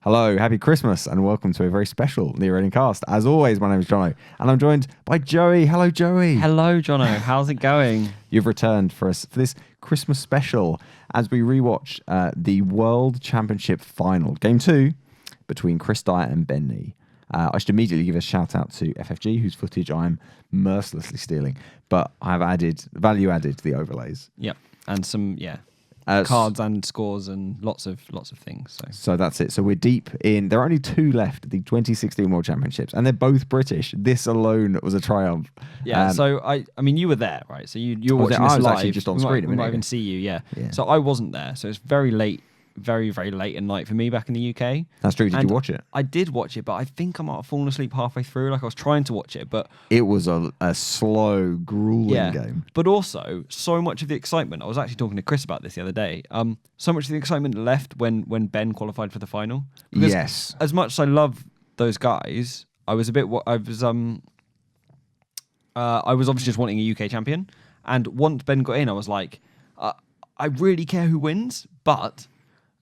Hello, happy Christmas, and welcome to a very special reunited cast. As always, my name is Johno, and I'm joined by Joey. Hello, Joey. Hello, Johno. How's it going? You've returned for us for this Christmas special as we rewatch the World Championship final, Game 2, between Chris Dyer and Ben Nee. I should immediately give a shout out to FFG, whose footage I'm mercilessly stealing, but I've value added to the overlays. Yep, and some cards and scores and lots of things. So that's it. So we're deep in. There are only two left at the 2016 World Championships, and they're both British. This alone was a triumph. Yeah. So I mean, you were there, right? So you were watching this I was live. Actually just on screen. We might even see you. Yeah. So I wasn't there. So it's very late. Very, very late at night for me back in the UK. That's true. Did you watch it? I did watch it, but I think I might have fallen asleep halfway through. Like I was trying to watch it, but it was a slow, grueling game. But also, so much of the excitement. I was actually talking to Chris about this the other day. So much of the excitement left when Ben qualified for the final. Because yes. As much as I love those guys, I was obviously just wanting a UK champion, and once Ben got in, I was like, I really care who wins, but.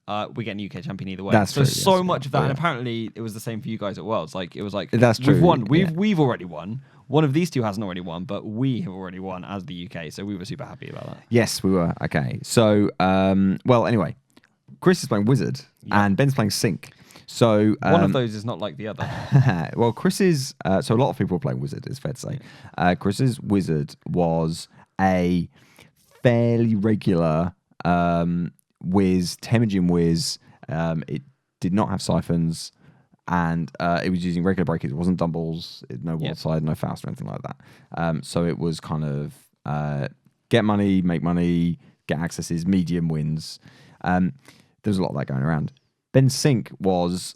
We're getting UK champion either way. That's so true, so much of that, and apparently it was the same for you guys at Worlds. Like it was like that's true. We've won. We've already won. One of these two hasn't already won, but we have already won as the UK. So we were super happy about that. Yes, we were. Okay. So anyway, Chris is playing Whizzard and Ben's playing Sync. So one of those is not like the other. Well, Chris's so a lot of people are playing Whizzard. It's fair to say. Chris's Whizzard was a fairly regular. Temujin Whiz. It did not have siphons, and it was using regular breakers. It wasn't dumbles, no wild side, no Faust or anything like that. So it was kind of get money, make money, get accesses, medium wins. There's a lot of that going around. Ben Sync was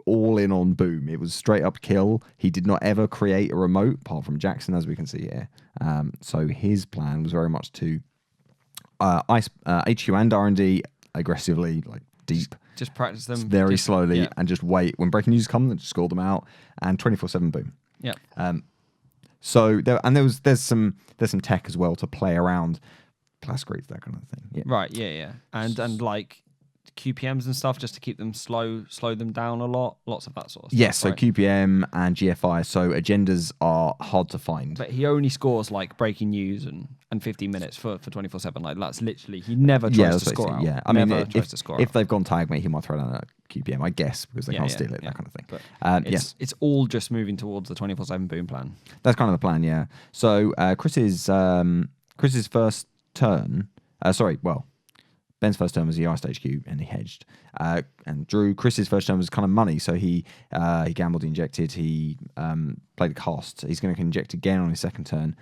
all in on boom. It was straight up kill. He did not ever create a remote, apart from Jackson, as we can see here. So his plan was very much to ice HQ and R&D aggressively, like deep. Just practice them very slowly and just wait. When breaking news come, then just score them out and 24/7 boom. Yeah. So there's some tech as well to play around plascreeds, that kind of thing. Yeah. Right. Yeah. And like QPMs and stuff just to keep them slow them down a lot. Lots of that sort of stuff. Yes, so right? QPM and GFI. So agendas are hard to find. But he only scores like breaking news and 15 minutes for 24/7. Like that's literally he never tries to score out. Yeah, I mean if they've gone tag me, he might throw down a QPM, I guess, because they can't steal it, that kind of thing. But it's all just moving towards the 24/7 boom plan. That's kind of the plan, yeah. So Chris's first turn. Ben's first turn was he iced HQ and he hedged. And Drew, Chris's first turn was kind of money, so he gambled, he injected, he played a cost. He's going to inject again on his second turn.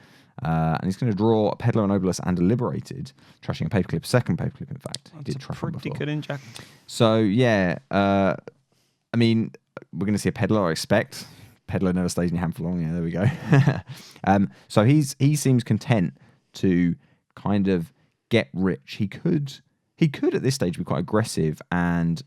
And he's going to draw a Peddler, an Obelisk, and a Liberated, trashing a paperclip, second paperclip, in fact. That's a pretty good inject. So, yeah, I mean, we're going to see a Peddler, I expect. Peddler never stays in your hand for long. Yeah, there we go. So he seems content to kind of get rich. He could at this stage be quite aggressive and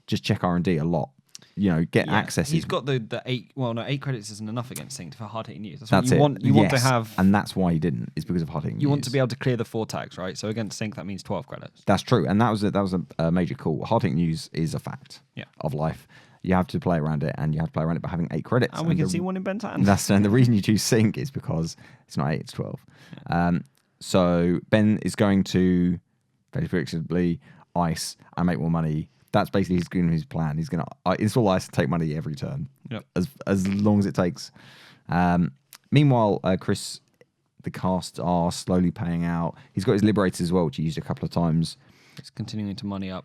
just check R&D a lot. You know, get access. He's got the 8. Well, no, 8 credits isn't enough against Sync for hard hitting news. That's what you it. want. You want to have, and that's why he didn't. Is because of hard hitting news. You want to be able to clear the 4 tags, right? So against Sync, that means 12 credits. That's true, and that was a major call. Hard hitting news is a fact of life. You have to play around it, and you have to play around it by having 8 credits. And we can see one in Ben's hand. And the reason you choose Sync is because it's not 8, it's 12. Yeah. So Ben is going to very predictably ice and make more money. That's basically his plan. He's going to install ice and take money every turn, as long as it takes. Meanwhile, Chris, the casts are slowly paying out. He's got his Liberators as well, which he used a couple of times. He's continuing to money up.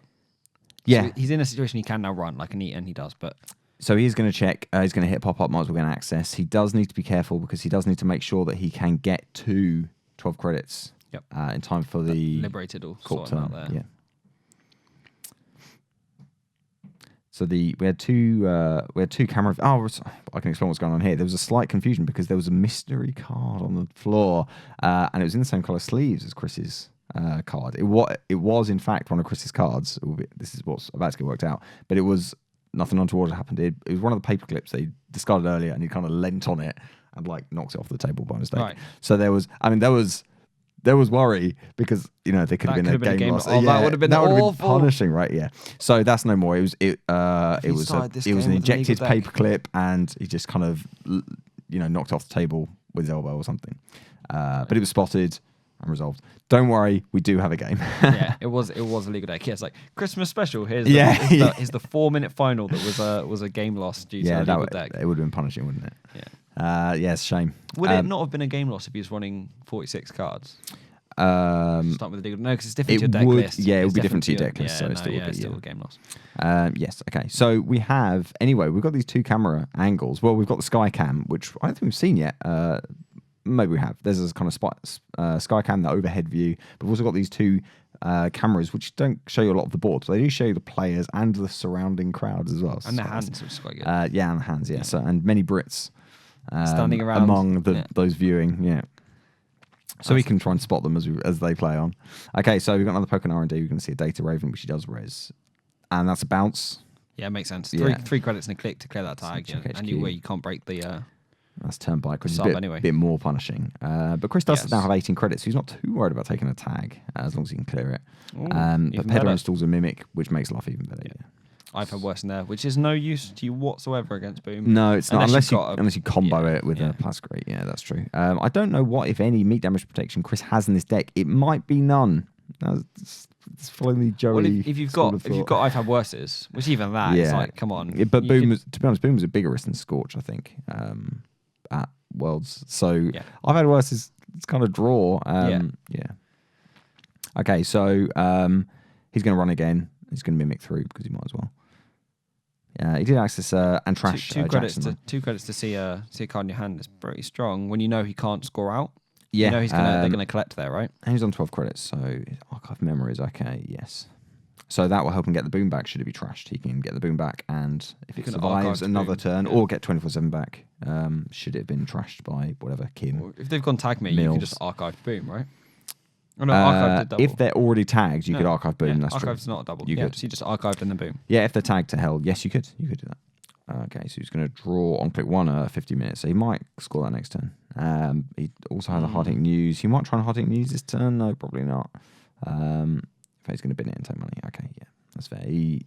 Yeah. So he's in a situation he can now run like an eat, and he does. But so he's going to check. He's going to hit pop-up, might as well get access. He does need to be careful because he does need to make sure that he can get to 12 credits in time for the Liberated or court turn. Out there. Yeah. So we had two camera. Oh, I can explain what's going on here. There was a slight confusion because there was a mystery card on the floor, and it was in the same color sleeves as Chris's card. It was in fact one of Chris's cards. This is what's about to get worked out, but it was nothing untoward happened. It was one of the paper clips they discarded earlier, and he kind of leant on it and like knocked it off the table by mistake. Right. So there was there was worry because there could have been a game loss. Oh, that would have been awful. Punishing, right? Yeah. So that's no more. It was an injected paperclip, and he just kind of knocked off the table with his elbow or something. But it was spotted and resolved. Don't worry, we do have a game. Yeah, it was a legal deck. Yeah, it's like Christmas special. Here's the 4-minute final that was a game loss due to a legal deck. It would have been punishing, wouldn't it? Yeah. It's a shame. Would it not have been a game loss if he was running 46 cards? Start with the legal. No, because it's different to your deck list. Yeah, it would be different to your deck list. So it still would be still a game loss. Yes. Okay. So we've got these 2 camera angles. Well, we've got the sky cam, which I don't think we've seen yet. Maybe we have. There's this kind of sky cam, the overhead view. But we've also got these 2 cameras, which don't show you a lot of the board. So they do show you the players and the surrounding crowds as well. And the hands, which is quite good. And the hands, yeah. So, and many Brits standing around among those viewing, yeah. So we can try and spot them as they play on. Okay, so we've got another poke on R&D. We're going to see a data raven, which he does res. And that's a bounce. Yeah, it makes sense. Yeah. 3 credits and a click to clear that tag. Yeah. And you can't break the... That's turn by Chris. It's a bit more punishing. But Chris does now have 18 credits, so he's not too worried about taking a tag, as long as he can clear it. But Pedro installs a mimic, which makes life even better. Yeah. I've had worse than there, which is no use to you whatsoever against Boom. No, it's not unless you combo it with a Plasgrate. Yeah, that's true. I don't know what, if any, meat damage protection Chris has in this deck. It might be none. It's following the Joey. Well, if you've got I've had worses, which even that is like, come on. Yeah, but to be honest, Boom was a bigger risk than Scorch, I think, at Worlds. So I've had worses. It's kind of draw. Yeah. Okay, so he's going to run again. He's going to mimic through because he might as well. He did access and trash. Two credits to see a card in your hand is pretty strong when you know he can't score out. Yeah, they're gonna collect there, right? And he's on 12 credits, so archive memories. Okay, yes. So that will help him get the boom back. Should it be trashed, he can get the boom back, and if it survives another turn, or get 24/7 back, should it have been trashed by whatever Kim. Or if they've gone tag me, you can just archive boom, right? Oh, no, archive did double. If they're already tagged, you could archive boom. That's archive's true. not a double. You could. So you just archived and then boom. Yeah, if they're tagged to hell, yes, you could. You could do that. Okay, so he's going to draw on click 1 50 minutes, so he might score that next turn. He also has a hard-hitting news. He might try and hard-hitting news this turn. No, probably not. If he's going to bin it and take money. Okay, yeah, that's fair. He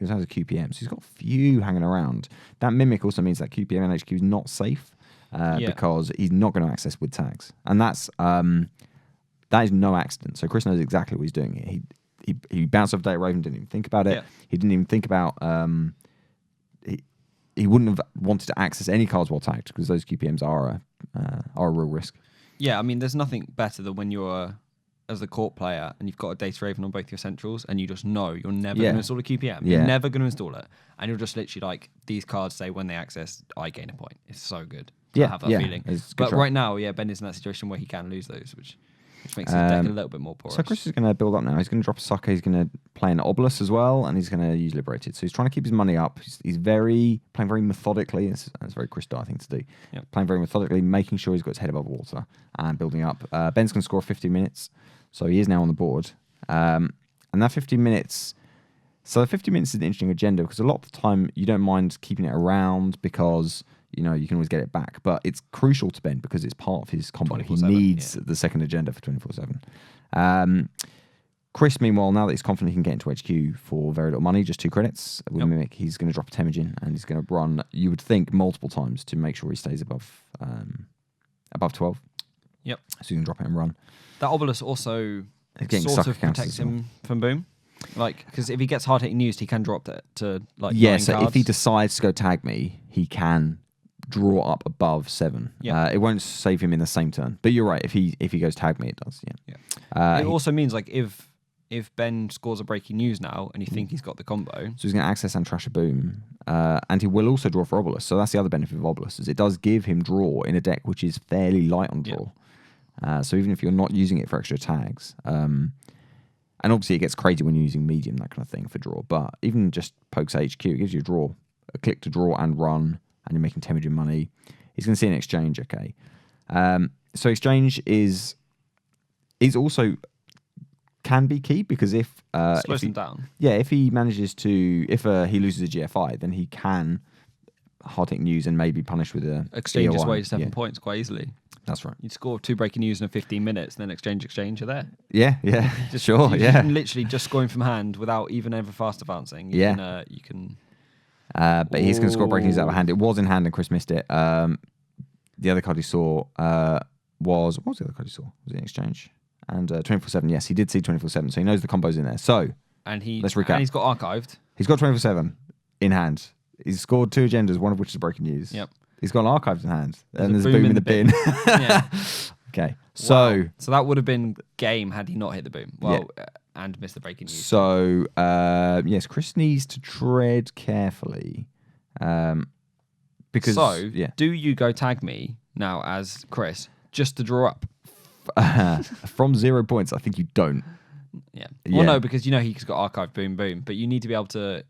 also has a QPM, so he's got a few hanging around. That Mimic also means that QPM and HQ is not safe because he's not going to access with tags. And that is no accident. So Chris knows exactly what he's doing here. He bounced off Dyer Raven, didn't even think about it. Yeah. He didn't even think about... He wouldn't have wanted to access any cards while tagged because those QPMs are a real risk. Yeah, I mean, there's nothing better than when you're as a court player and you've got a Data Raven on both your centrals and you just know you're never going to install a QPM. You're never going to install it. And you're just literally like, these cards say when they access, I gain a point. It's so good to have that feeling. But right now, Ben is in that situation where he can lose those, which makes his deck a little bit more porous. So Chris is going to build up now. He's going to drop a sucker. He's going to play an Obelisk as well, and he's going to use Liberated. So he's trying to keep his money up. He's playing very methodically. It's very Chris Dyer thing to do. Yep. Playing very methodically, making sure he's got his head above water and building up. Ben's going to score 50 minutes, so he is now on the board. And that 15 minutes... So 50 minutes is an interesting agenda because a lot of the time you don't mind keeping it around because... you can always get it back. But it's crucial to Ben because it's part of his combo. He needs the second agenda for 24/7. Chris, meanwhile, now that he's confident he can get into HQ for very little money, just 2 credits with Mimic, he's going to drop a Temujin and he's going to run, you would think, multiple times to make sure he stays above 12. Yep. So you can drop it and run. That Obelisk also sort of protects him from boom. Like, because if he gets hard-hitting used, he can drop it to, like, 9 so cards. If he decides to go tag me, he can... draw up above 7. It won't save him in the same turn. But you're right. If he goes tag me, it does. It also means like if Ben scores a breaking news now and you think he's got the combo, so he's going to access and trash a boom, and he will also draw for Obelisk. So that's the other benefit of Obelisk is it does give him draw in a deck which is fairly light on draw. So even if you're not using it for extra tags, and obviously it gets crazy when you're using medium, that kind of thing for draw. But even just pokes HQ, it gives you a click to draw and run. And you're making Temujin money. He's going to see an exchange, okay. So exchange is also can be key because if slows him down. Yeah, if he manages to he loses a GFI, then he can hard-hitting news and maybe punish with a exchange his EOI. way to 7 points quite easily. That's right. You'd score 2 breaking news in 15 minutes, and then exchange, you're there. Yeah, sure, you can literally just scoring from hand without even ever fast advancing. You can. But he's going to score breaking news out of hand. It was in hand, and Chris missed it. The other card he saw was... What was the other card he saw? Was it in exchange? And 24/7, yes, he did see 24/7, so he knows the combo's in there. So, let's recap. And he's got archived. He's got 24/7 in hand. He's scored 2 agendas, one of which is breaking news. Yep. He's got an archived in hand. And there's a boom in the bin. Yeah. Okay. So that would have been game had he not hit the boom. Well, and missed the breaking news. So, yes, Chris needs to tread carefully. Because... do you go tag me now as Chris just to draw up? From 0 points, I think you don't. Yeah. Well, no, because he's got archived boom, boom. But you need to be able to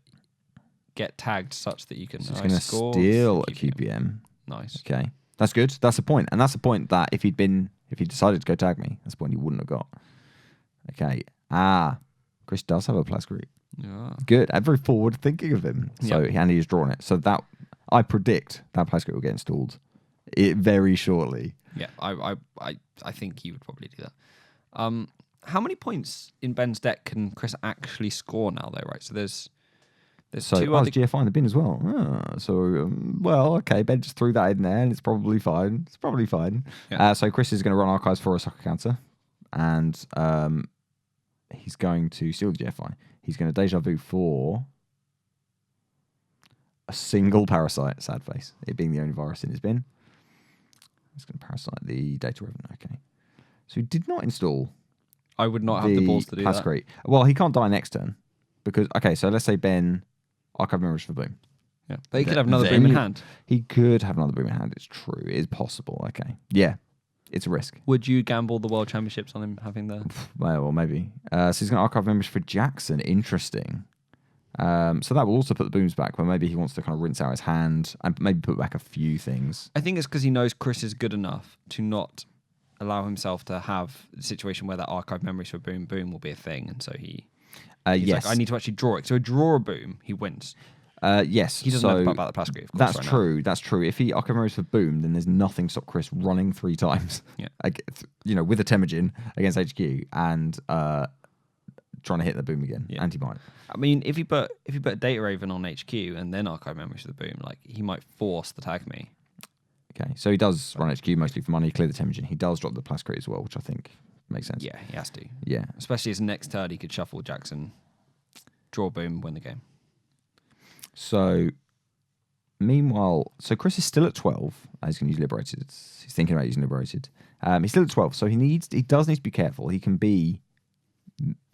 get tagged such that you can... So he's going to steal a QPM. Nice. Okay. That's good. That's the point. And that's the point that if he decided to go tag me, that's the point he wouldn't have got. Okay. Chris does have a Plascrete. Yeah. Good. I'm very forward thinking of him. So and he's drawn it. So that I predict that Plascrete will get installed very shortly. Yeah, I think he would probably do that. How many points in Ben's deck can Chris actually score now, though? Right, so there's two other GFI in the bin as well. Okay, Ben just threw that in there, and it's probably fine. Yeah. So Chris is going to run archives for a soccer counter, and he's going to steal the GFI. He's going to deja vu for a single parasite. Sad face, it being the only virus in his bin. He's going to parasite the data revenue. Okay. So he did not install... I would not have the balls to do that. Well, he can't die next turn. Because, okay, so let's say Ben archive memories for boom. Yeah. But he could have another boom in hand. He could have another boom in hand. It's true. It is possible. Okay. Yeah. It's a risk. Would you gamble the World Championships on him having the... Well, maybe. So he's going to archive memories for Jackson. Interesting. So that will also put the booms back, but maybe he wants to kind of rinse out his hand and maybe put back a few things. I think it's because he knows Chris is good enough to not allow himself to have the situation where that archive memories for boom boom will be a thing, and so he's yes, like, I need to actually draw it. So draw a boom, he wins. Yes, he doesn't know about the Plascrete. That's true. Now. That's true. If he archive memories for boom, then there's nothing to stop Chris running 3 times. Yeah, with a Temujin against HQ and trying to hit the boom again. Yeah. Anti-bite. I mean, if you put a Data Raven on HQ and then archive memories for the boom, like he might force the tag me. Okay, so he does run HQ mostly for money, clear the Temujin. He does drop the Plascrete as well, which I think makes sense. Yeah, he has to. Yeah, especially as next turn he could shuffle Jackson, draw boom, win the game. So, meanwhile, Chris is still at 12. He's going to use Liberated. He's thinking about using Liberated. He's still at 12, so he does need to be careful. He can be,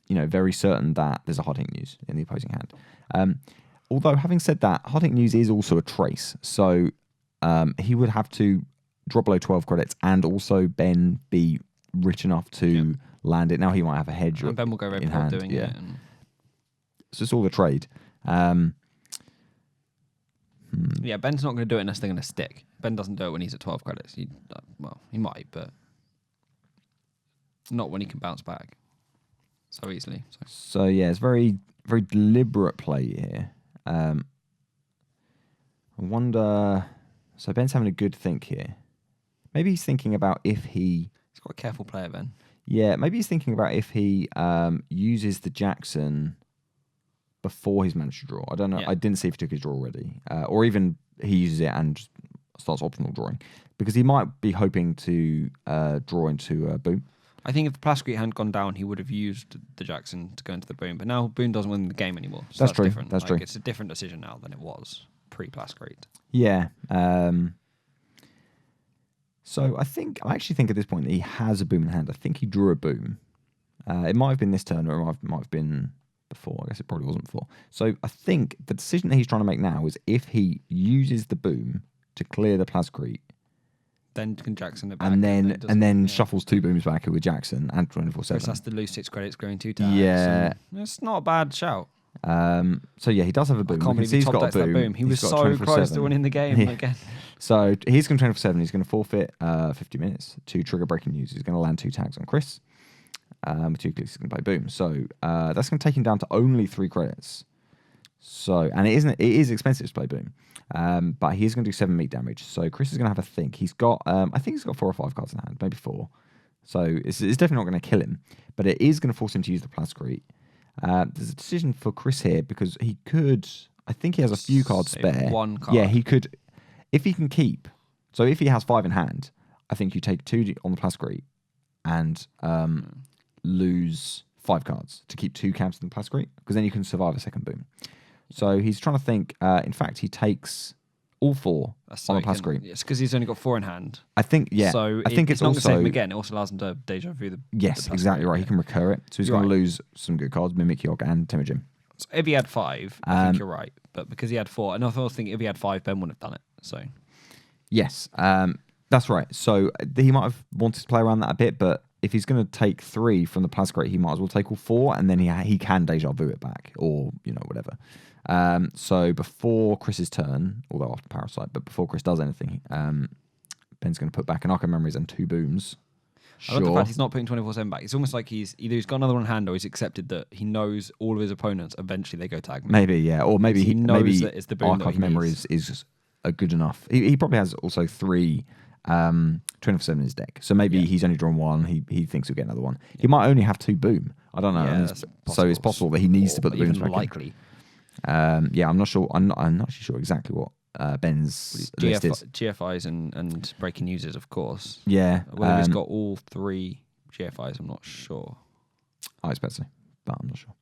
very certain that there's a Hot Ink News in the opposing hand. Although, having said that, Hot Ink News is also a trace, so he would have to drop below 12 credits and also Ben be rich enough to land it. Now he might have a hedge. And Ben will go red pod doing it. So it's all the trade. Yeah, Ben's not going to do it unless they're going to stick. Ben doesn't do it when he's at 12 credits. He might, but not when he can bounce back so easily. So yeah, it's very, very deliberate play here. I wonder... So Ben's having a good think here. Maybe he's thinking about if he... He's got a careful player, Ben. Yeah, maybe he's thinking about if he uses the Jackson before he's managed to draw. I don't know. Yeah. I didn't see if he took his draw already. Or even he uses it and starts optional drawing. Because he might be hoping to draw into a boom. I think if the Plascrete hadn't gone down, he would have used the Jackson to go into the boom. But now boom doesn't win the game anymore. So that's true. Different. That's true. It's a different decision now than it was pre-Plascrete. Yeah. So I actually think at this point that he has a boom in hand. I think he drew a boom. It might have been this turn or it might have been before. I guess it probably wasn't before. So I think the decision that he's trying to make now is if he uses the boom to clear the Plascrete, then can Jackson it back, and then shuffles 2 booms back with Jackson and 24/7. Chris has to lose 6 credits, going 2 tags. Yeah, it's not a bad shout. So yeah, he does have a boom. I can't believe he's got a boom. He was so close to winning the game again. So he's going to 24/7. He's going to forfeit 50 minutes to trigger breaking news. He's going to land 2 tags on Chris. With 2 clicks, he's going to play boom. So that's going to take him down to only 3 credits. So, and it is expensive to play Boom. But he is going to do 7 meat damage. So Chris is going to have a think. He's got, I think he's got 4 or 5 cards in hand, maybe 4. So it's definitely not going to kill him, but it is going to force him to use the Plascrete. There's a decision for Chris here because he could. I think he has a few cards spare. 1 card. Yeah, he could, if he can keep. So if he has 5 in hand, I think you take 2 on the Plascrete and lose 5 cards to keep 2 camps in the Plascrete, because then you can survive a second Boom. So he's trying to think. In fact, he takes all 4 on the Plascrete. It's because he's only got 4 in hand. I think, yeah. So I think it's not also going to save him again. It also allows him to deja vu the. Yes, exactly right. He can recur it. So he's going to lose some good cards, Mimic Yogg and Temujin. So if he had 5, I think you're right. But because he had 4, and I also think if he had 5, Ben wouldn't have done it. So. Yes, that's right. So he might have wanted to play around that a bit, but if he's going to take 3 from the Plascrete, he might as well take all 4, and then he can deja vu it back, or whatever. So before Chris's turn, although after Parasite, but before Chris does anything, Ben's going to put back an Archive Memories and 2 Booms. I love the fact he's not putting 24/7 back. It's almost like he's got another one in hand, or he's accepted that he knows all of his opponents eventually they go tag me. Maybe, yeah, or maybe he knows that it's the boom Archive Memories is a good enough. He probably has also 3 24/7 in his deck, so maybe he's only drawn 1. He thinks he'll get another one. He might only have 2 Boom. I don't know. Yeah, so it's possible that he needs to put the Booms back likely. Yeah, I'm not sure. I'm not actually sure exactly what Ben's list is. GFIs and breaking users, of course. Yeah. Whether he's got all 3 GFIs, I'm not sure. I expect so, but I'm not sure.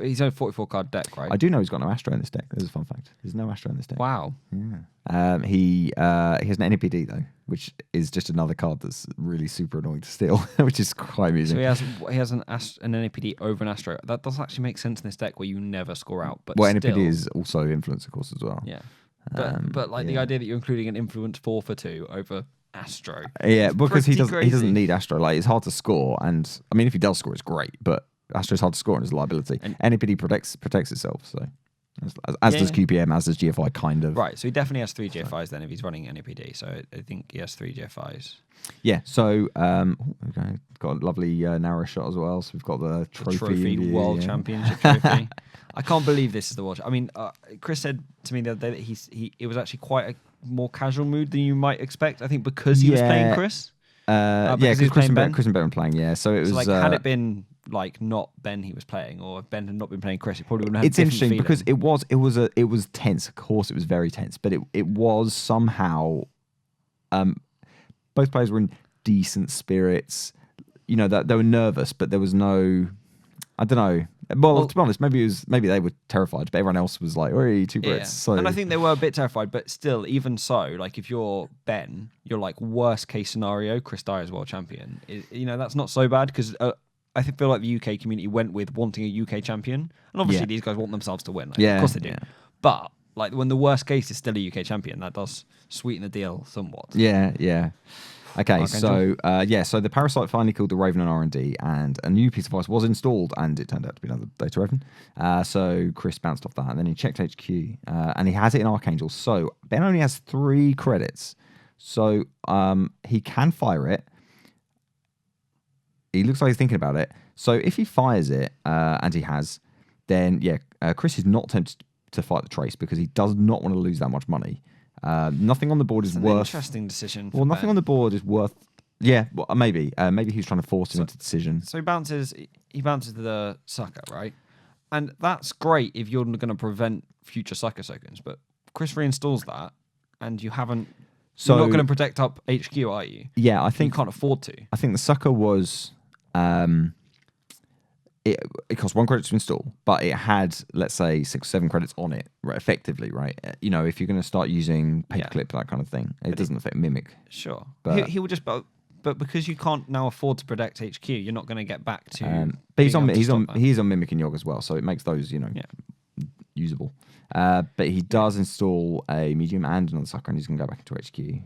He's only 44 card deck, right? I do know he's got no Astro in this deck. There's a fun fact. There's no Astro in this deck. Wow. Yeah. He has an NPD though, which is just another card that's really super annoying to steal, which is quite amusing. So he has an NPD over an Astro. That does actually make sense in this deck where you never score out. But NPD is also influence, of course, as well. Yeah. But the idea that you're including an influence 4 for 2 over Astro. Yeah, because he crazy. doesn't need Astro. Like, it's hard to score, and I mean, if he does score, it's great. But Astro's hard to score and is a liability. And NPD protects itself. So as does QPM, as does GFI, kind of. Right. So he definitely has 3 GFIs then if he's running NPD. So I think he has 3 GFIs. Yeah. So we've got a lovely narrow shot as well. So we've got the trophy World Championship trophy. I can't believe this is the World. I mean, Chris said to me the other day that it was actually quite a more casual mood than you might expect. I think because he was playing Chris. Because Chris and Ben were playing. Yeah. So it was like had it been like not Ben he was playing, or if Ben had not been playing Chris, it probably wouldn't have. It's interesting feeling. Because it was tense. Of course, it was very tense, but it was somehow. Both players were in decent spirits. That they were nervous, but there was no. I don't know. Well, to be honest, maybe they were terrified, but everyone else was like, "Oi, 2 Brits." Yeah. So. And I think they were a bit terrified, but still, even so, like if you're Ben, you're like worst case scenario, Chris Dyer is world champion. That's not so bad because I feel like the UK community went with wanting a UK champion, and obviously these guys want themselves to win. Like, of course they do. Yeah. But like when the worst case is still a UK champion, that does sweeten the deal somewhat. Yeah, yeah. Okay, so so the Parasite finally killed the Raven and R&D, and a new piece of ice was installed, and it turned out to be another Data Raven. So Chris bounced off that, and then he checked HQ, and he has it in Archangel. So Ben only has 3 credits, so he can fire it. He looks like he's thinking about it. So if he fires it, and he has, then Chris is not tempted to fight the Trace because he does not want to lose that much money. Nothing on the board is worth. Interesting decision. Well, nothing on the board is worth. Yeah, well, maybe he's trying to force him into decision. So he bounces the sucker, right? And that's great if you're going to prevent future sucker tokens. But Chris reinstalls that, and you haven't. So you're not going to protect up HQ, are you? Yeah, I think you can't afford to. I think the sucker was. It cost 1 credit to install, but it had, let's say, 6 or 7 credits on it, right, effectively, right? If you're going to start using paperclip, that kind of thing, it doesn't affect Mimic. Sure. But he will just, but because you can't now afford to protect HQ, you're not going to get back to. But he's on Mimic and Yogg as well, so it makes those, usable. But he does install a medium and another sucker, and he's going to go back into HQ.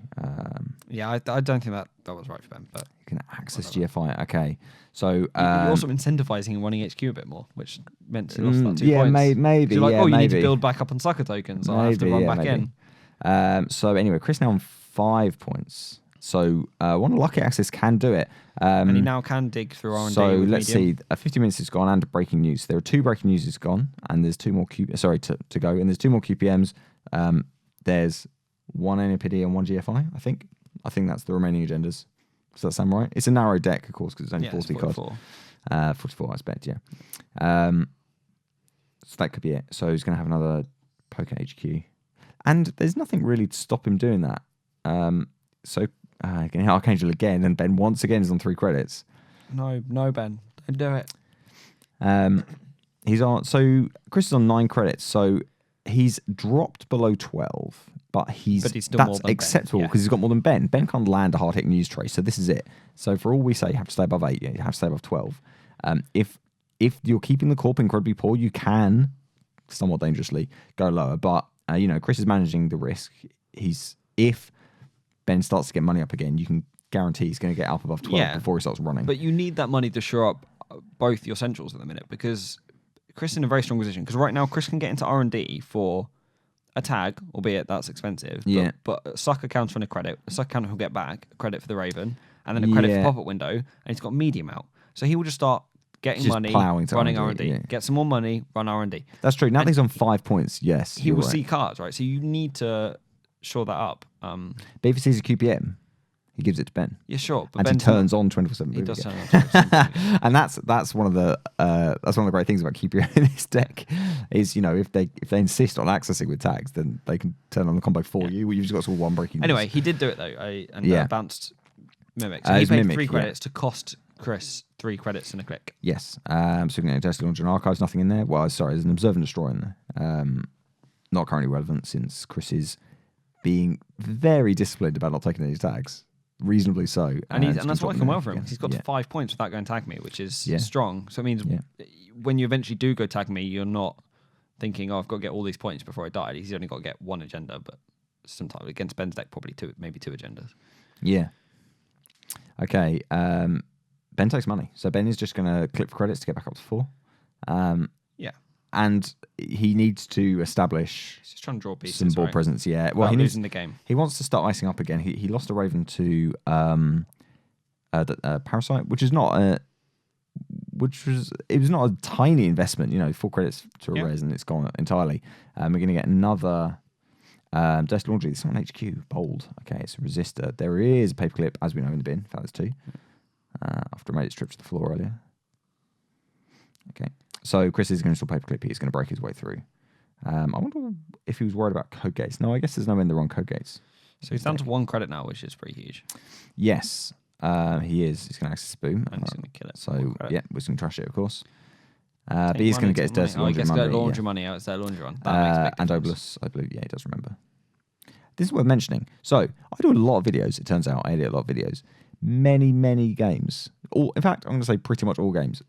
I don't think that was right for them. But you can access GFI. Okay, so you're also incentivizing him running HQ a bit more, which meant he lost that 2 points. Maybe. So you're like, you maybe. need to build back up on sucker tokens. I have to run back in. So anyway, Chris now on 5 points. So one of the lucky access can do it. And he now can dig through R&D. So let's medium. see. 50 minutes is gone and breaking news. There are 2 breaking news is gone, and there's 2 more to go, and there's 2 more QPMs. There's 1 NPD and 1 GFI. I think that's the remaining agendas. Does that sound right? It's a narrow deck, of course, because it's only 40 cards. 44, I expect. Yeah. So that could be it. So he's going to have another poker HQ, and there's nothing really to stop him doing that. So. Getting Archangel again, and Ben once again is on 3 credits. No, Ben, don't do it. He's on. So Chris is on 9 credits, so he's dropped below 12, but he's still that's more than acceptable Ben, because he's got more than Ben. Ben can't land a hard hitting news trace, so this is it. So for all we say, you have to stay above 8. You have to stay above 12. If you're keeping the corp incredibly poor, you can somewhat dangerously go lower, but Chris is managing the risk. If Ben starts to get money up again, you can guarantee he's going to get up above 12 before he starts running. But you need that money to shore up both your centrals at the minute, because Chris is in a very strong position. Because right now, Chris can get into R&D for a tag, albeit that's expensive. But a sucker counter and a credit. A sucker counter he'll get back, a credit for the Raven, and then a credit for pop-up window, and he's got medium out. So he will just start getting money, running R&D. Get some more money, run R&D. That's true. Now that he's on 5 points, yes. He will see cards, right? So you need to shore that up. But if he sees a QPM, he gives it to Ben. Yeah, sure. But Ben turns on 24/7. He does turn on 24/7. And that's one of the great things about QPM in this deck is if they insist on accessing with tags, then they can turn on the combo for you. You've just got sort of 1 breaking. Anyway, he did do it though, bounced Mimic. So he paid Mimic, 3 credits to cost Chris 3 credits and a click. Yes. So we're going to test launch and archives. Nothing in there. Well, sorry, there's an observe and destroy in there. Not currently relevant since Chris is being very disciplined about not taking any tags, reasonably so. And that's working well for him. He's got to 5 points without going tag me, which is strong. So it means when you eventually do go tag me, you're not thinking, I've got to get all these points before I die. He's only got to get 1 agenda, but sometimes against Ben's deck, probably 2, maybe 2 agendas. Yeah. Okay. Ben takes money. So Ben is just going to clip for credits to get back up to 4. And he needs to establish He's just trying to draw pieces, some ball presence. Yeah, well, he's losing the game. He wants to start icing up again. He lost a Raven to Parasite, which is not a tiny investment. 4 credits to a res and it's gone entirely. We're going to get another Dust Laundry. This one HQ bold. Okay, it's a resistor. There is a paperclip, as we know, in the bin. In fact, there's 2. After I made its trip to the floor earlier. Okay. So Chris is going to install paperclip. He's going to break his way through. I wonder if he was worried about code gates. No, I guess there's no end on code gates. So he's down to 1 credit now, which is pretty huge. Yes, he is. He's going to access boom. And he's going to kill it. So we're going to trash it, of course. But he's going to get his dirty laundry money. He gets laundry money out. It's their laundry run. And Obelus, I believe, he does remember. This is worth mentioning. So I do a lot of videos. It turns out I edit a lot of videos. Many, many games. In fact, I'm going to say pretty much all games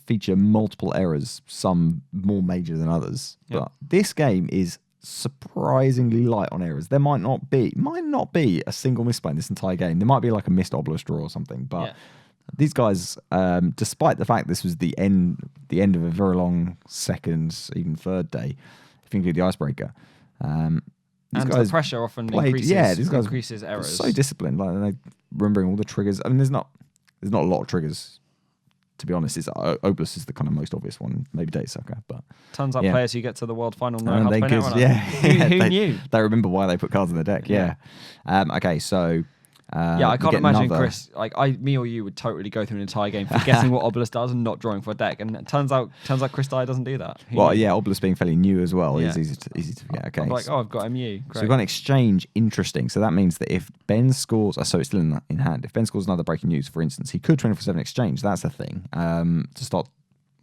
feature multiple errors, some more major than others. Yep. But this game is surprisingly light on errors. There might not be a single misplay in this entire game. There might be like a missed obelisk draw or something, but these guys, despite the fact this was the end of a very long second, even third day, if you include the icebreaker, and the pressure often increases errors. So disciplined, like they're remembering all the triggers. I mean, there's not a lot of triggers. To be honest, Obelus is the kind of most obvious one, maybe Date Sucker, but turns out players who get to the world final know how to play who knew? They remember why they put cards in the deck. Okay, so I can't imagine Chris, me or you would totally go through an entire game forgetting what Obelus does and not drawing for a deck, and it turns out Chris Dyer doesn't do that. Obelus being fairly new as well is easy to forget. Okay, I'm I've got MU. Great. So we've got an exchange. Interesting. So that means that if Ben scores, so it's still in hand. If Ben scores another breaking news, for instance, he could 24/7 exchange. That's a thing to start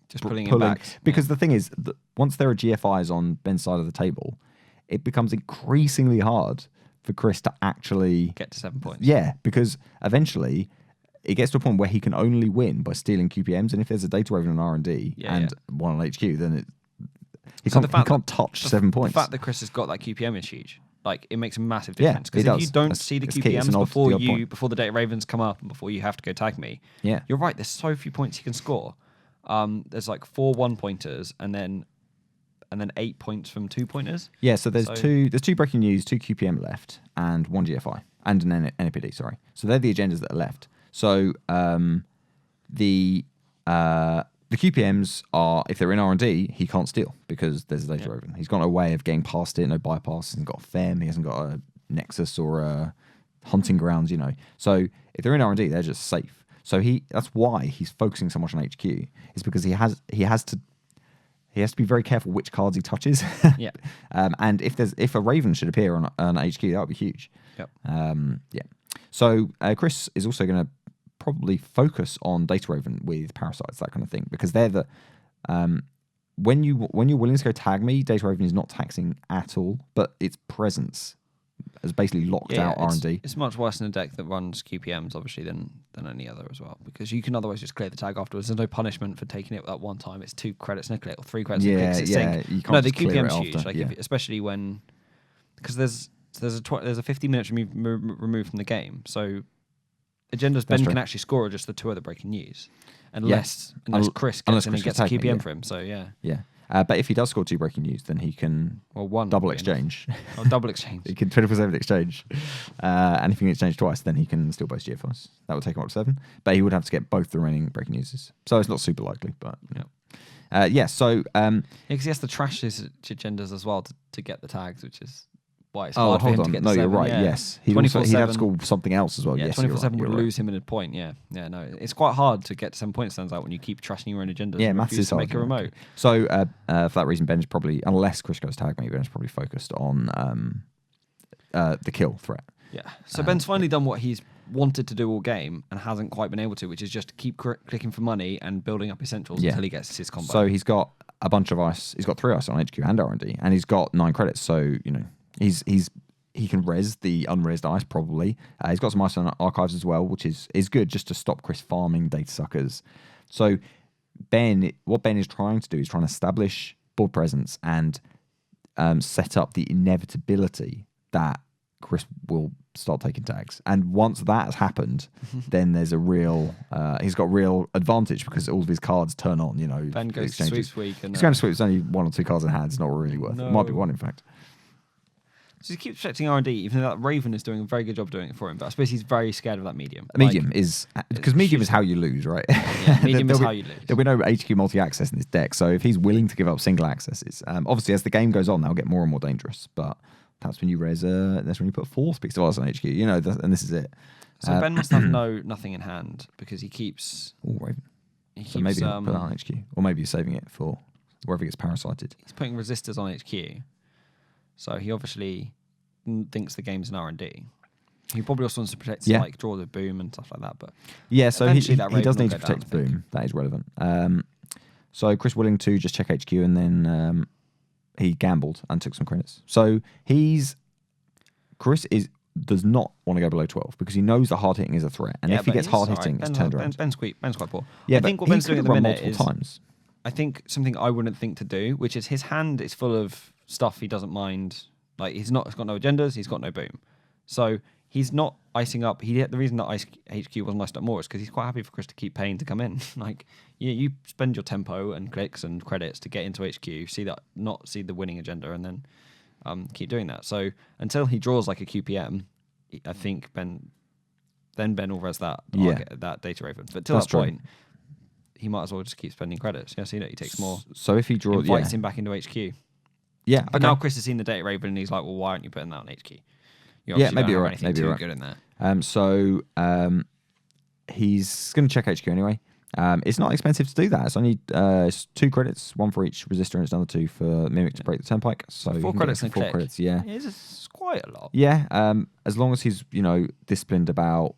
just pulling him back. Because the thing is, that once there are GFIs on Ben's side of the table, it becomes increasingly hard for Chris to actually get to 7 points. Yeah, because eventually it gets to a point where he can only win by stealing QPMs, and if there's a data raven on R&D and 1 on HQ, then he can't touch 7 points. The fact that Chris has got that QPM is huge. It makes a massive difference. Because if you don't see the QPMs before the data ravens come up and before you have to go tag me, you're right. There's so few points you can score. There's 4 1-pointers and then 8 points from 2-pointers. Yeah, so there's two breaking news, 2 QPM left, and 1 GFI. and an NPD, sorry. So they're the agendas that are left. So the QPMs are, if they're in R&D, he can't steal because there's a data raven. He's got no way of getting past it, no bypass. He hasn't got a FEM, he hasn't got a Nexus or a hunting grounds, So if they're in R&D, they're just safe. So that's why he's focusing so much on HQ, is because he has to be very careful which cards he touches. Yeah. And if a Raven should appear on HQ, that would be huge. Yep. Yeah. So Chris is also going to probably focus on Data Raven with Parasites, that kind of thing, because they're the when you're willing to go tag me, Data Raven is not taxing at all, but its presence has basically locked out R&D. It's much worse in a deck that runs QPMs, obviously, than any other as well, because you can otherwise just clear the tag afterwards. There's no punishment for taking it that one time. It's 2 credits and a click, or 3 credits and a click. You can't no, the just clear QPM's it huge, after. especially when, because there's a 50 minutes removed from the game, so agendas Ben can actually score just the 2 other breaking news, unless Chris gets in and gets a QPM for him. So yeah. But if he does score 2 breaking news, then he can double exchange. Double exchange. He can 24/7 exchange. And if he can exchange twice, then he can still boast GFOs. That would take him up to 7. But he would have to get both the remaining breaking newses. So it's not super likely, but so because he has to trash his agendas as well to get the tags, which is why it's hard for him on. to get No, to 7. you're right. Yeah. Yes, he'd have to score something else as well. Yeah, yes, 24/7 would right. lose him in a point. Yeah, no, it's quite hard to get to 7 points. Turns out when you keep trashing your own agendas. Yeah, and maths refuse is to hard. make a remote. So for that reason, Ben's probably, unless Chris goes tag me, Ben's probably focused on the kill threat. Yeah. So Ben's finally done what he's wanted to do all game and hasn't quite been able to, which is just keep clicking for money and building up essentials until he gets his combo. So he's got a bunch of ice. He's got 3 ice on HQ and R&D, and he's got 9 credits. So he can res the unresed ice probably. He's got some ice on archives as well, which is good just to stop Chris farming data suckers. So what Ben is trying to do is trying to establish board presence and set up the inevitability that Chris will start taking tags. And once that has happened, then there's a real he's got real advantage because all of his cards turn on. Ben goes to sweeps week. He's going to sweep. There's only 1 or 2 cards in hand. It's not really worth it. It might be 1 in fact. So he keeps protecting R&D, even though that Raven is doing a very good job doing it for him. But I suppose he's very scared of that medium. Medium is because medium is how you lose, right? Yeah, medium is how you lose. There'll be no HQ multi-access in this deck, so if he's willing to give up single accesses, obviously as the game goes on, they'll get more and more dangerous. But that's when you res. That's when you put 4 Speaks of Us on HQ. And this is it. So Ben must have nothing in hand because he keeps. Raven. So maybe I'll put that on HQ, or maybe he's saving it for wherever he gets parasited. He's putting resistors on HQ. So he obviously thinks the game's an R&D. He probably also wants to protect draw the boom and stuff like that. But so he does need to protect the boom. That is relevant. So Chris willing to just check HQ, and then he gambled and took some credits. So Chris does not want to go below 12 because he knows that hard hitting is a threat, and if he gets hard hitting, it's turned around. Ben's quite poor. Yeah, I think what Ben's doing at the minute is times. I think something I wouldn't think to do, which is his hand is full of stuff he doesn't mind. Like he's got no agendas, he's got no boom, so he's not icing up. The reason that Ice HQ wasn't iced up more is because he's quite happy for Chris to keep paying to come in. Like you spend your tempo and clicks and credits to get into HQ, see the winning agenda, and then keep doing that. So until he draws like a QPM, I think Ben will res that data raven. But till that point, he might as well just keep spending credits. Yeah, see that he takes more. So if he draws, invites him back into HQ. Yeah, but now Chris has seen the data raven and he's like, well, why aren't you putting that on HQ? Maybe you're right. Maybe you're right. Good in there. So he's going to check HQ anyway. It's not expensive to do that. It's only 2 credits, 1 for each resistor, and it's another 2 for Mimic to break the turnpike. So 4 credits and 4 credits. Yeah, it's quite a lot. Yeah, as long as he's disciplined about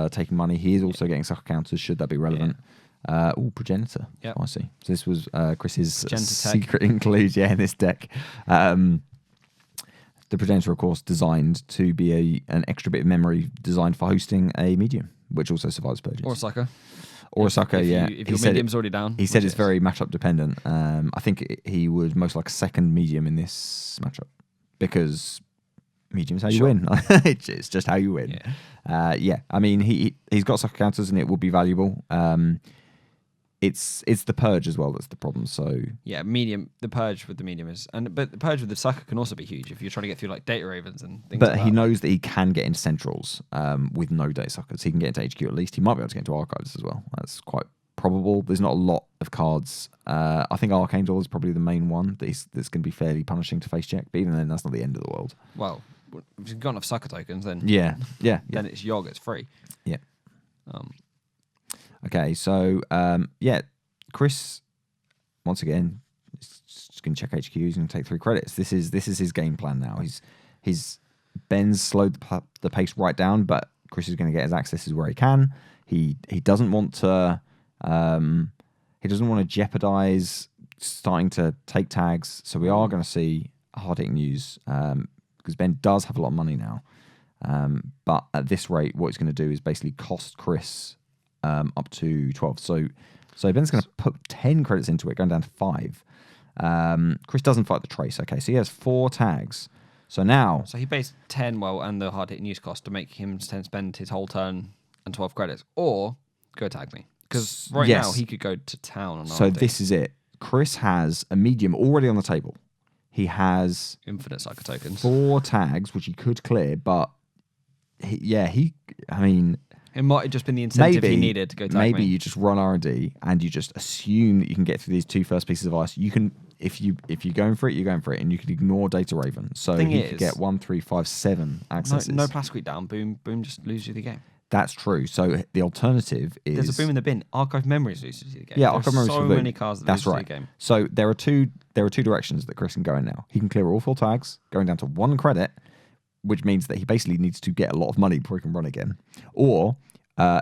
taking money, he is also getting sucker counters. Should that be relevant? Progenitor. Yeah, I see. So this was Chris's secret include. In this deck. The Progenitor, of course, designed to be an extra bit of memory designed for hosting a medium, which also survives purges. Or a sucker. If your medium's already down. He said it's very matchup dependent. I think he would most like a second medium in this matchup because medium's how you win. It's just how you win. Yeah. I mean, he's got sucker counters and it would be valuable. it's the purge as well that's the problem. So yeah, medium. The purge with the medium is, but the purge with the sucker can also be huge if you're trying to get through like data ravens and things. But like he that. knows that he can get into centrals with no data suckers. He can get into HQ at least. He might be able to get into archives as well. That's quite probable. There's not a lot of cards. I think Archangel is probably the main one that's going to be fairly punishing to face check. But even then, that's not the end of the world. Well, if you've got enough sucker tokens, then then it's Yogg. It's free. Yeah. Okay, so Chris once again is just going to check HQ. He's going to take 3 credits. This is his game plan now. Ben's slowed the pace right down, but Chris is going to get his accesses where he can. He doesn't want to jeopardize starting to take tags. So we are going to see hard-hitting news because Ben does have a lot of money now. But at this rate, what he's going to do is basically cost Chris up to 12. So Ben's going to put 10 credits into it, going down to 5. Chris doesn't fight the trace. Okay, so he has 4 tags. So now... So he pays 10, and the hard-hitting news cost to make him spend his whole turn and 12 credits. Or go tag me. Because now he could go to town on So this is it. Chris has a medium already on the table. He has... infinite sucker tokens. 4 tags, which he could clear, but... It might have just been the incentive he needed to go tag me. Maybe you just run R&D and you just assume that you can get through these 2 first pieces of ice. You can, if you're going for it, you're going for it, and you can ignore Data Raven. So he could get 1, 3, 5, 7 accesses. No plastic down. Boom just loses you the game. That's true. So the alternative is... There's a boom in the bin. Archive Memories loses you the game. Yeah, Archive Memories so many cards that lose you the game. So there are two directions that Chris can go in now. He can clear all 4 tags, going down to 1 credit, which means that he basically needs to get a lot of money before he can run again. Or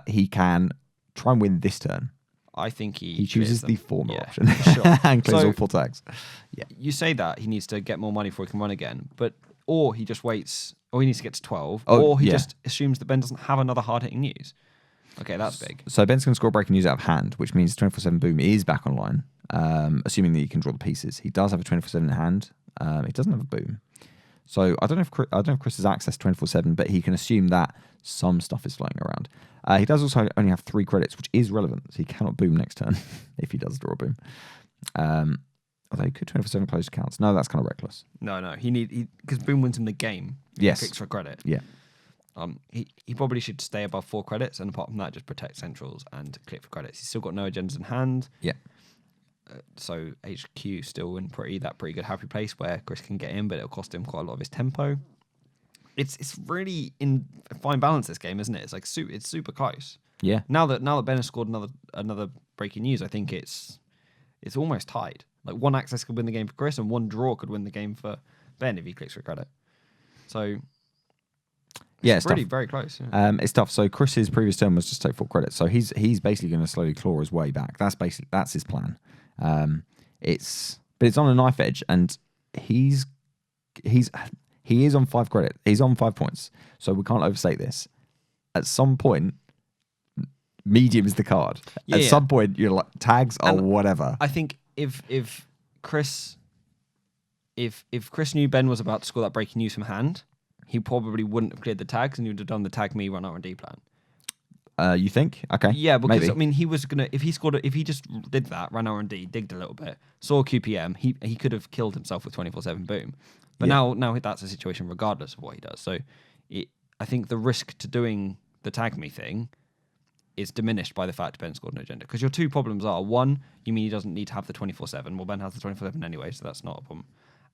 he can try and win this turn. I think he chooses the former option sure. and clears all 4 tags. Yeah, you say that he needs to get more money before he can run again, or he just waits, or he needs to get to 12, or he just assumes that Ben doesn't have another hard-hitting news. Okay, that's big. So Ben's going to score breaking news out of hand, which means 24/7 boom is back online, assuming that he can draw the pieces. He does have a 24/7 in hand. He doesn't have a boom. So I don't know if Chris has access to 24/7, but he can assume that some stuff is flying around. He does also only have 3 credits, which is relevant. So he cannot boom next turn if he does draw a boom. Although he could 24/7 close accounts. No, that's kind of reckless. No, because boom wins him the game. Yes, he clicks for credit. Yeah. He probably should stay above 4 credits, and apart from that, just protect centrals and click for credits. He's still got no agendas in hand. Yeah. So HQ still in pretty good happy place where Chris can get in, but it'll cost him quite a lot of his tempo. It's really in a fine balance, this game, isn't it? It's like it's super close. Yeah. Now that Ben has scored another breaking news, I think it's almost tied. Like 1 access could win the game for Chris, and 1 draw could win the game for Ben if he clicks for credit. So it's really very close. Yeah. It's tough. So Chris's previous turn was just take 4 credits. So he's basically going to slowly claw his way back. That's his plan. It's on a knife edge, and he is on 5 credit. He's on 5 points. So we can't overstate this. At some point, medium is the card. At some point, you're like tags or whatever. I think if Chris knew Ben was about to score that breaking news from hand, he probably wouldn't have cleared the tags, and he would have done the tag me run R&D plan. You think? Okay. Yeah, because maybe. I mean, he was gonna if he just did that, ran R&D, digged a little bit, saw QPM, he could have killed himself with 24/7 boom. But now that's a situation regardless of what he does. So I think the risk to doing the tag me thing is diminished by the fact Ben scored no agenda. Because your 2 problems are, 1, you mean he doesn't need to have the 24/7. Well, Ben has the 24/7 anyway, so that's not a problem.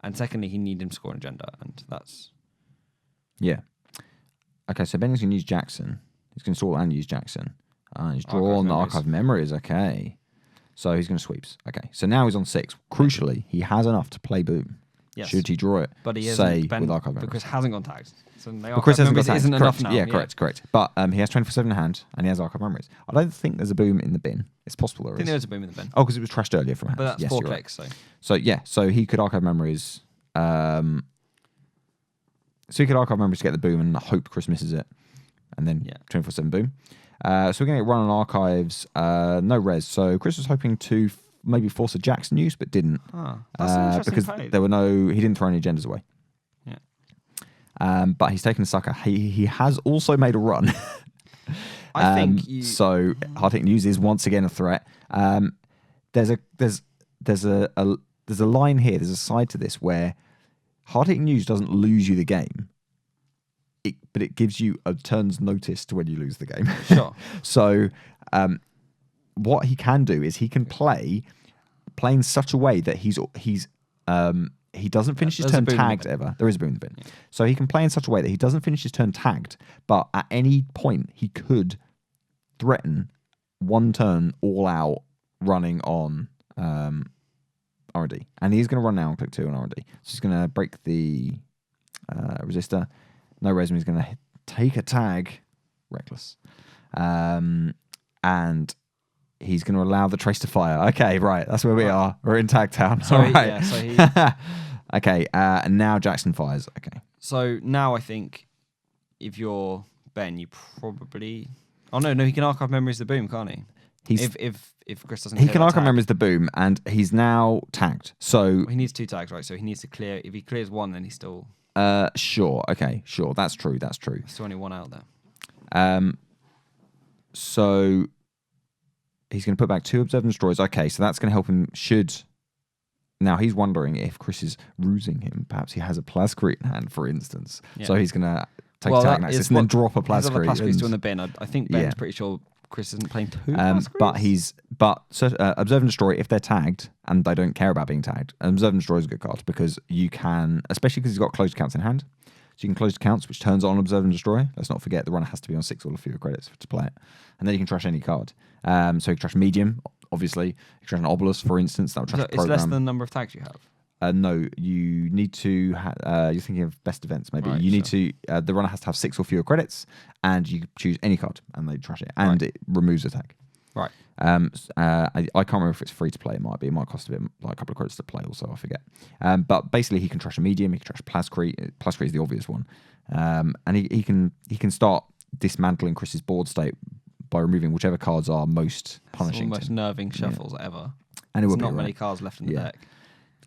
And secondly, he needs him to score an agenda, and that's... Yeah. Okay, so Ben's going to use Jackson. He's going to sort and use Jackson. He's drawn the Archive Memories. Okay. So he's going to sweeps. Okay. So now he's on 6. Crucially, he has enough to play boom. Yes. Should he draw it? But he isn't. With Archive Memories. Because hasn't gone tags. So Chris hasn't got tags. Isn't enough now. Yeah, correct. But he has 24/7 in hand, and he has Archive Memories. I don't think there's a boom in the bin. It's possible there is. I think there is a boom in the bin. Oh, because it was trashed earlier from hand. But that's 4 clicks. Right. So he could Archive Memories. So he could Archive Memories to get the boom and hope Chris misses it. And then 24/7 boom. So we're going to run on archives. No res. So Chris was hoping to maybe force a Jackson use, but didn't. That's an interesting because play. There were he didn't throw any agendas away. Yeah. But he's taken a sucker. He has also made a run. I think so. Hard-hitting news is once again a threat. There's a line here. There's a side to this where hard-hitting news doesn't lose you the game, but it gives you a turn's notice to when you lose the game. Sure. So, what he can do is he can play in such a way that he doesn't finish his turn tagged ever. There is a boom in the bin. Yeah. So he can play in such a way that he doesn't finish his turn tagged, but at any point he could threaten one turn all out running on R&D. And he's going to run now and click 2 on R&D. So he's going to break the resistor. No resume. He's going to take a tag. Reckless. And he's going to allow the trace to fire. Okay, right. That's where we are. We're in tag town. So, all right. Yeah, so he... Okay, and now Jackson fires. Okay. So now I think if you're Ben, you probably... Oh, no, he can archive memories of the boom, can't he? If Chris doesn't... He can archive memories of the boom, and he's now tagged. So... Well, he needs 2 tags, right? So he needs to clear... If he clears 1, then he's still... Sure. Okay, sure. That's true. There's still only 1 out there. So... He's going to put back 2 observe and destroys. Okay, so that's going to help him Now, he's wondering if Chris is rusing him. Perhaps he has a Plascrete in hand, for instance. Yeah. So he's going to take tag and access and then drop a Plascrete. There's other Plascretes still in the bin. I think Ben's pretty sure Chris isn't playing 2 Plascretes. But observe and destroy, if they're tagged and they don't care about being tagged, observe and destroy is a good card because you can, especially because he's got closed accounts in hand, so you can close accounts, which turns on observe and destroy. Let's not forget the runner has to be on 6 or fewer credits to play it. And then you can trash any card. So you can trash medium, obviously. You can trash an obelisk, for instance. That would trash program. It's less than the number of tags you have. No, you need to. You're thinking of best events, maybe. Right, you need to. The runner has to have 6 or fewer credits, and you choose any card, and they trash it, and it removes a tag. Right. I can't remember if it's free to play. It might be. It might cost a bit, like a couple of credits to play. Also, I forget. But basically, he can trash a medium. He can trash Plascrete. Plascrete is the obvious one, and he can start dismantling Chris's board state by removing whichever cards are most punishing. It's the most nerving shuffles ever. And there's not many cards left in the deck.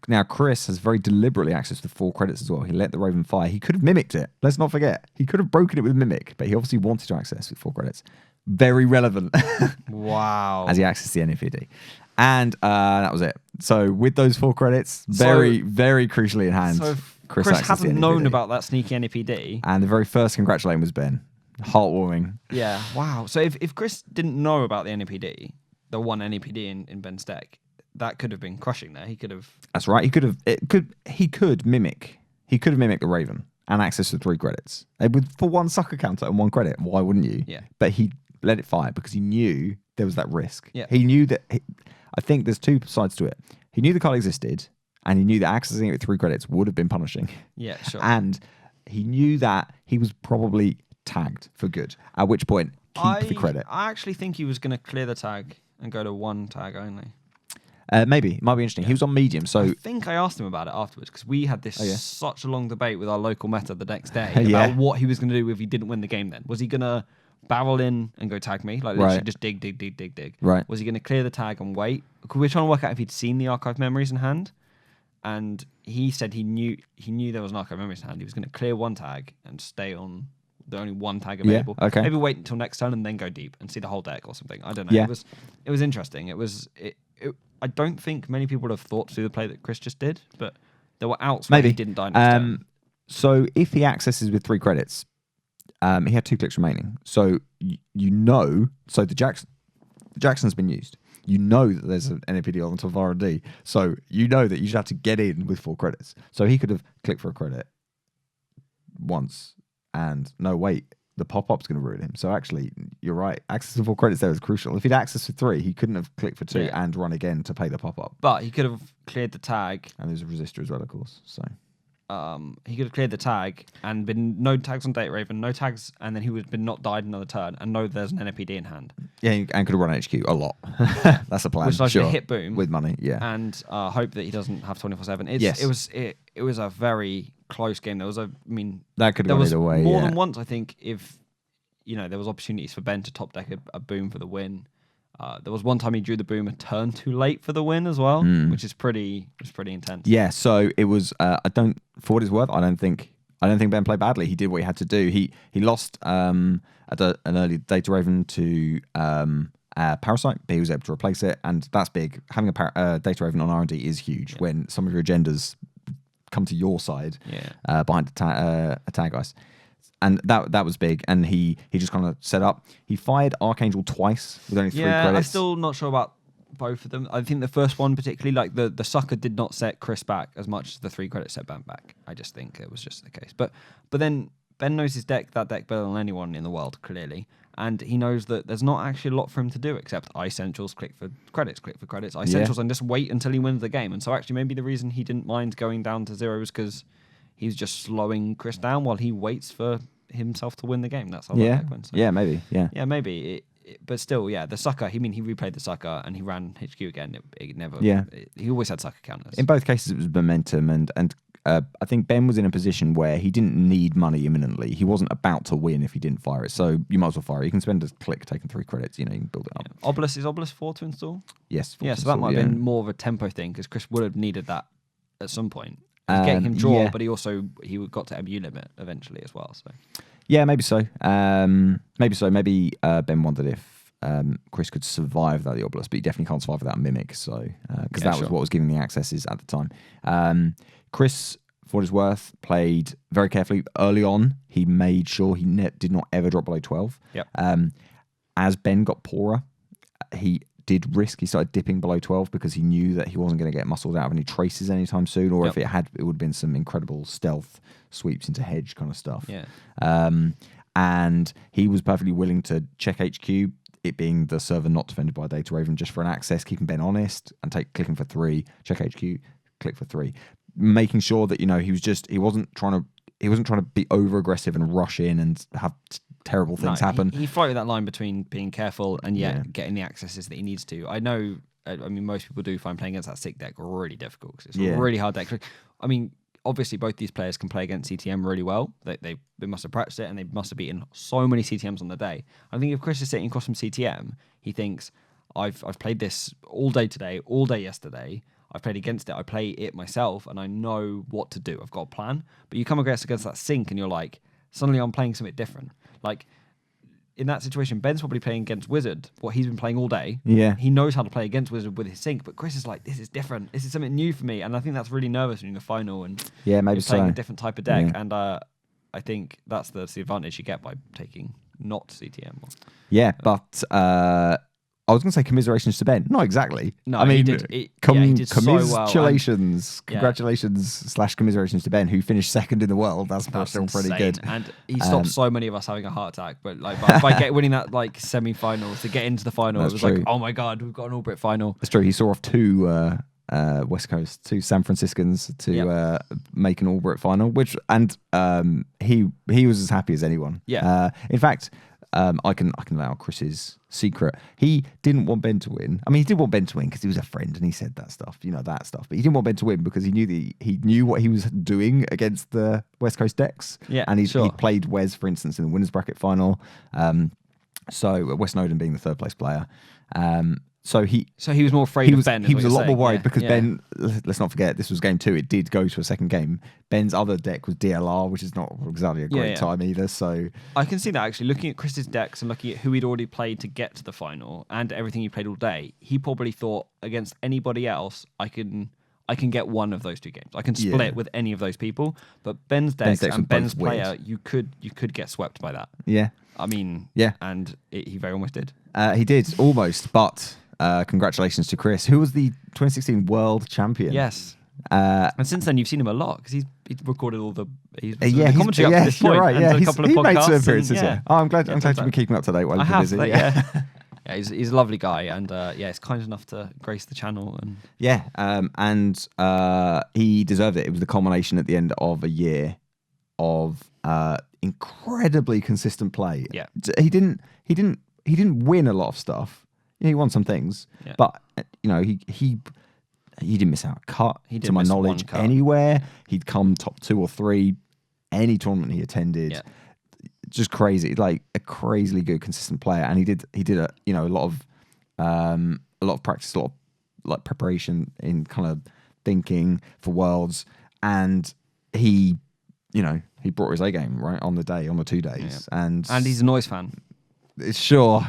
Now, Chris has very deliberately accessed the 4 credits as well. He let the Raven fire. He could have mimicked it. Let's not forget. He could have broken it with Mimic, but he obviously wanted to access with 4 credits. Very relevant. Wow. As he accessed the NFPD. And that was it. So with those 4 credits, very crucially in hand, so Chris hasn't known about that sneaky NFPD. And the very first congratulating was Ben. Heartwarming. Yeah. Wow. So if Chris didn't know about the NEPD, the one NEPD in Ben's deck, that could have been crushing there. He could have. That's right. He could have. He could mimic. He could have mimicked the Raven and access to 3 credits for 1 sucker counter and 1 credit. Why wouldn't you? Yeah. But he let it fire because he knew there was that risk. Yeah. He knew that. I think there's 2 sides to it. He knew the card existed, and he knew that accessing it with 3 credits would have been punishing. Yeah. Sure. And he knew that he was probably tagged for good. At which point, keep the credit. I actually think he was going to clear the tag and go to 1 tag only. Maybe. It might be interesting. Yeah. He was on medium, so... I think I asked him about it afterwards, because we had this such a long debate with our local meta the next day about what he was going to do if he didn't win the game then. Was he going to barrel in and go tag me? Like, literally just dig. Right. Was he going to clear the tag and wait? We were trying to work out if he'd seen the archive memories in hand, and he said he knew there was an archive memories in hand. He was going to clear 1 tag and stay on the only 1 tag available. Yeah, okay. Maybe wait until next turn and then go deep and see the whole deck or something. I don't know. Yeah. It was interesting. I don't think many people would have thought to do the play that Chris just did, but there were outs where he didn't die next turn. So if he accesses with 3 credits, he had 2 clicks remaining. So so the Jackson's been used. You know that there's an NAPD on top of R&D, so you know that you should have to get in with 4 credits. So he could have clicked for a credit once, and no, wait, the pop-up's going to ruin him. So actually, you're right. Access to 4 credits there is crucial. If he'd access to 3, he couldn't have clicked for 2 and run again to pay the pop-up. But he could have cleared the tag. And there's a resistor as well, of course. So he could have cleared the tag and been no tags on Date Raven, no tags, and then he would have been not died another turn and know there's an NFPD in hand. Yeah, and could have run HQ a lot. That's a plan. Which is like a hit boom with money. Yeah, and hope that he doesn't have 24/7. It was a very close game. That could have gone either way. More than once, I think, if there was opportunities for Ben to top deck a boom for the win. There was one time he drew the boom a turn too late for the win as well, which is pretty intense. Yeah, so it was. For what it's worth, I don't think I don't think Ben played badly. He did what he had to do. He lost an early Data Raven to Parasite, but he was able to replace it, and that's big. Having a Data Raven on R&D is huge when some of your agendas come to your side behind a tag ice. And that was big, and he just kind of set up. He fired Archangel twice with only 3 credits. I'm still not sure about both of them. I think the first one particularly, like the sucker did not set Chris back as much as the 3 credit set Ben back. I just think it was just the case. But then Ben knows his deck, that deck better than anyone in the world, clearly. And he knows that there's not actually a lot for him to do except essentials, click for credits, essentials, and just wait until he wins the game. And so actually maybe the reason he didn't mind going down to 0 was because he was just slowing Chris down while he waits for himself to win the game. That's how that deck went. So. Yeah, maybe. Yeah, maybe. But still, the sucker. He replayed the sucker and he ran HQ again. It never. He always had sucker counters. In both cases, it was momentum, and I think Ben was in a position where he didn't need money imminently. He wasn't about to win if he didn't fire it. So you might as well fire it. You can spend a click taking 3 credits. You can build it up. Obelisk is Obelisk 4 to install. Yes. So that might have been more of a tempo thing because Chris would have needed that at some point. Getting him draw, but he got to MU limit eventually as well. So. Yeah, maybe so. Maybe Ben wondered if Chris could survive without the Obelisk, but he definitely can't survive without Mimic. So because that was what was giving the accesses at the time. Chris, for what it's worth, played very carefully early on. He made sure he did not ever drop below 12. Yep. As Ben got poorer, he did risk. He started dipping below 12 because he knew that he wasn't going to get muscled out of any traces anytime soon, or if it had, it would have been some incredible stealth sweeps into hedge kind of stuff. Yeah. And he was perfectly willing to check HQ, it being the server not defended by Data Raven, just for an access, keeping Ben honest, and clicking for 3, check HQ, click for 3, making sure that he wasn't trying to be over aggressive and rush in and have terrible things happen. He floated that line between being careful and getting the accesses that he needs to. I know. I mean, most people do find playing against that sick deck really difficult because it's a really hard deck. I mean, obviously both these players can play against CTM really well. They must have practiced it and they must have beaten so many CTMs on the day. I think if Chris is sitting across from CTM, he thinks, I've played this all day today, all day yesterday. I've played against it. I play it myself and I know what to do. I've got a plan. But you come against that sink and you're like, suddenly I'm playing something different. Like, in that situation, Ben's probably playing against Whizzard, what he's been playing all day. Yeah. He knows how to play against Whizzard with his sync, but Chris is like, this is different. This is something new for me. And I think that's really nervous when you're in the final and maybe you're playing a different type of deck. Yeah. And I think that's the advantage you get by taking not CTM. But I was going to say commiserations to Ben. Not exactly. No, I mean, he did so well. Congratulations / commiserations to Ben, who finished second in the world. That's still pretty good. And he stopped so many of us having a heart attack. But by winning that semi-final to get into the final, it was true. Like, oh my God, we've got an all-Brit final. That's true. He saw off 2 West Coast, 2 San Franciscans to make an all-Brit final, he was as happy as anyone. Yeah. In fact, I can lay out Chris's secret. He didn't want Ben to win. I mean, he did want Ben to win because he was a friend and he said that stuff. But he didn't want Ben to win because he knew what he was doing against the West Coast decks. Yeah, and he played Wes, for instance, in the winners bracket final. So Wes Snowden being the 3rd place player. So he was more afraid of Ben. He was a lot more worried because Ben, let's not forget, this was game 2. It did go to a second game. Ben's other deck was DLR, which is not exactly a great time either. So I can see that actually. Looking at Chris's decks and looking at who he'd already played to get to the final and everything he played all day, he probably thought against anybody else, I can get one of those 2 games. I can split with any of those people. But Ben's decks and Ben's player, you could get swept by that. Yeah. I mean, and he very almost did. He did almost, but. Congratulations to Chris, who was the 2016 world champion. Yes. And since then, you've seen him a lot because he's recorded all the commentary up to this point. You're right. And a couple of podcasts. Made some appearances. I'm glad you've been keeping up to date while you've been busy. Yeah, he's a lovely guy, and he's kind enough to grace the channel. And he deserved it. It was the culmination at the end of a year of incredibly consistent play. Yeah, he didn't win a lot of stuff. He won some things, but he didn't miss out a cut. To my knowledge, anywhere he'd come top 2 or 3, any tournament he attended. Yeah. Just crazy, like a crazily good, consistent player. And he did a lot of practice, a lot of preparation in kind of thinking for Worlds, and he he brought his A game right on the 2 days, and he's a Noise fan. He's sure.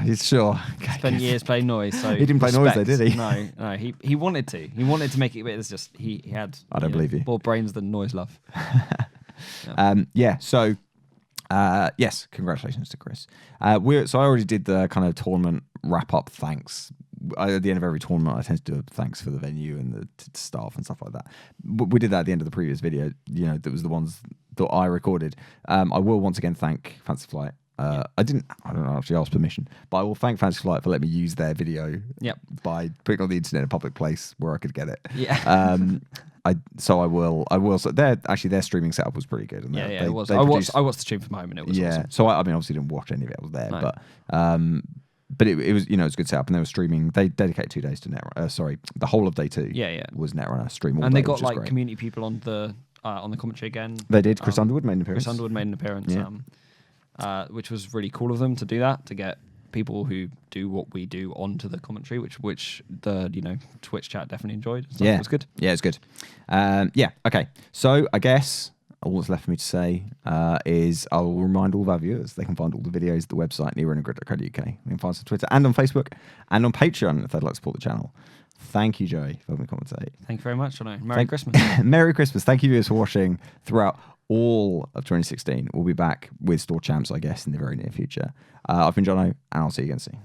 Spent years playing Noise, so he didn't play Noise though, did he? No. He wanted to. He wanted to make it, but it's just he had. I don't believe you. More brains than Noise love. So, yes, congratulations to Chris. So I already did the kind of tournament wrap up. Thanks. At the end of every tournament, I tend to do a thanks for the venue and the staff and stuff like that. We did that at the end of the previous video. That was the ones that I recorded. I will once again thank Fancy Flight. I don't actually ask permission, but I will thank Fancy Flight for letting me use their video by putting it on the internet in a public place where I could get it. Yeah. I will. So their streaming setup was pretty good. And it was. I watched the stream from home and it was awesome. So I mean, obviously didn't watch any of it. I was there, but it was it was a good setup, and they were streaming. They dedicated 2 days to Netrunner. The whole of day 2. Was Netrunner stream all and day, they got like community people on the commentary again. They did. Chris Underwood made an appearance. Which was really cool of them to do that, to get people who do what we do onto the commentary, which the Twitch chat definitely enjoyed. So it was good. Yeah, it's good. Okay. So I guess all that's left for me to say is I will remind all of our viewers they can find all the videos at the website nearrunningrid.co.uk. They can find us on Twitter and on Facebook and on Patreon if they'd like to support the channel. Thank you, Joey, for helping me commentate. Thank you very much, Johno. Merry Christmas. Merry Christmas. Thank you, viewers, for watching throughout all of 2016. We'll be back with Store Champs, I guess, in the very near future. I've been Johno, and I'll see you again soon.